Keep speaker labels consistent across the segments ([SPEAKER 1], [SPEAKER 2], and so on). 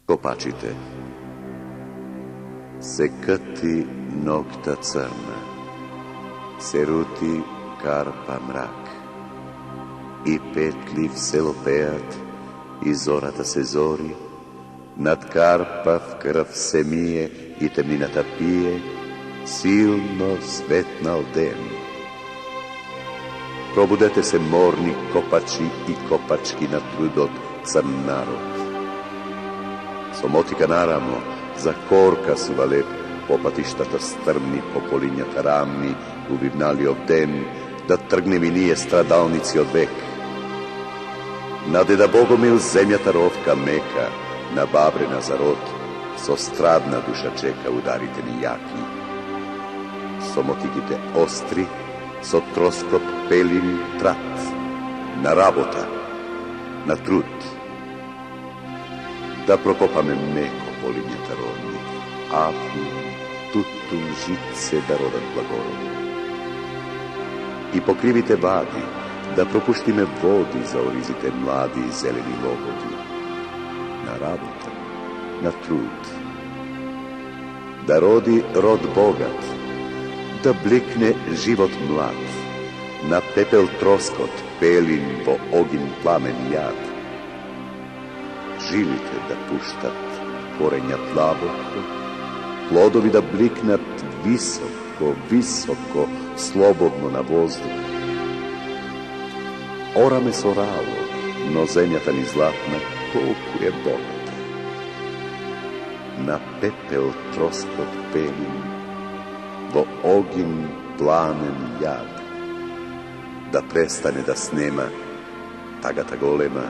[SPEAKER 1] Kopačite. Se къти нокта црна, се рути карпа мрак, и петли в село пеят, и зората се зори, над карпа в кръв се мие и темнината пие, силно светнал ден. Пробудете се, морни копачи и копачки на трудот црн народ. Со мотика наравно, за корка си валеп по патиштата стрмни, по полинјата рамни, убивналиот ден, да тргнем и ние страдалници од век. На деда Богомил земјата ровка мека, на бабрена за род, со страдна душа чека ударите ни јаки. Со мотиките остри, со троскот пелим трат, на работа, на труд. Да прокопаме меко полинјата ровни, афу, туту, жице да родат благороди. И по кривите вади, да пропуштиме води за оризите млади и зелени логоди. На работа, на труд. Да роди род богат, да бликне живот млад, на пепел троскот пелин во огин пламен јад. Жилите да пуштат корења длабоко, плодови да бликнат високо, високо, слободно на воздух. Ораме со рало, но земјата ни златна колку е богата. На пепел троскот пелим, во огин пламен јад, да престане да снема тагата голема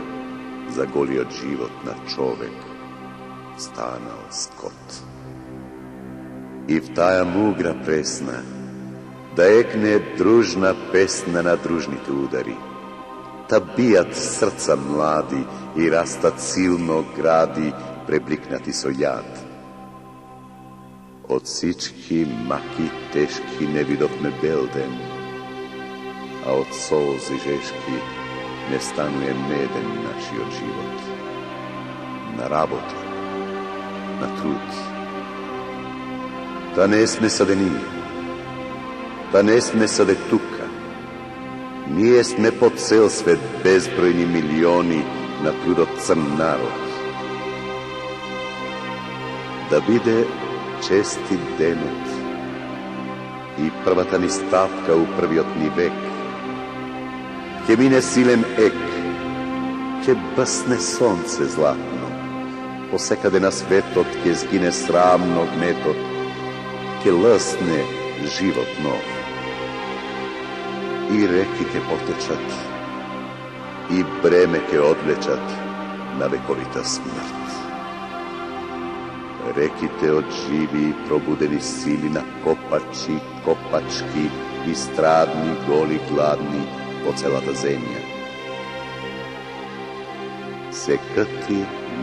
[SPEAKER 1] за голиот живот на човек, станал скот. И в тая мугра пресна, да екне дружна песна на дружните удари, та бијат срца млади и растат силно гради, пребликнати со јад. Од сички маки тешки не видовме бел ден, а од солзи жешки не стануе меден нашиот живот. На работа, на труд. Та не сме саде ние, та не сме саде тука. Ние сме по цел свет безбројни милиони на трудот црн народ. Да биде честит денот и првата ни ставка у првиот ни век. Ке мине силен ек, ке бъсне сонце златно, посекаде на светот ке згине срамно гнетот, ке лъсне живот нов. И реки ке потечат, и бреме ке одлечат на вековита смрт. Реките од живи и пробудени сили на копачи, копачки и страдни, голи, гладни по целата земја. Се къти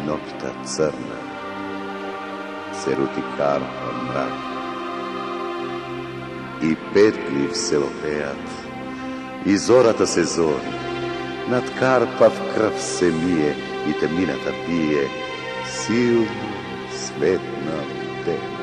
[SPEAKER 1] нокта црна, се рути карпа мрак, и петли в село пеат, и зората се зори, над карпа в кръв се мие и темнината пие, силно светнал ден.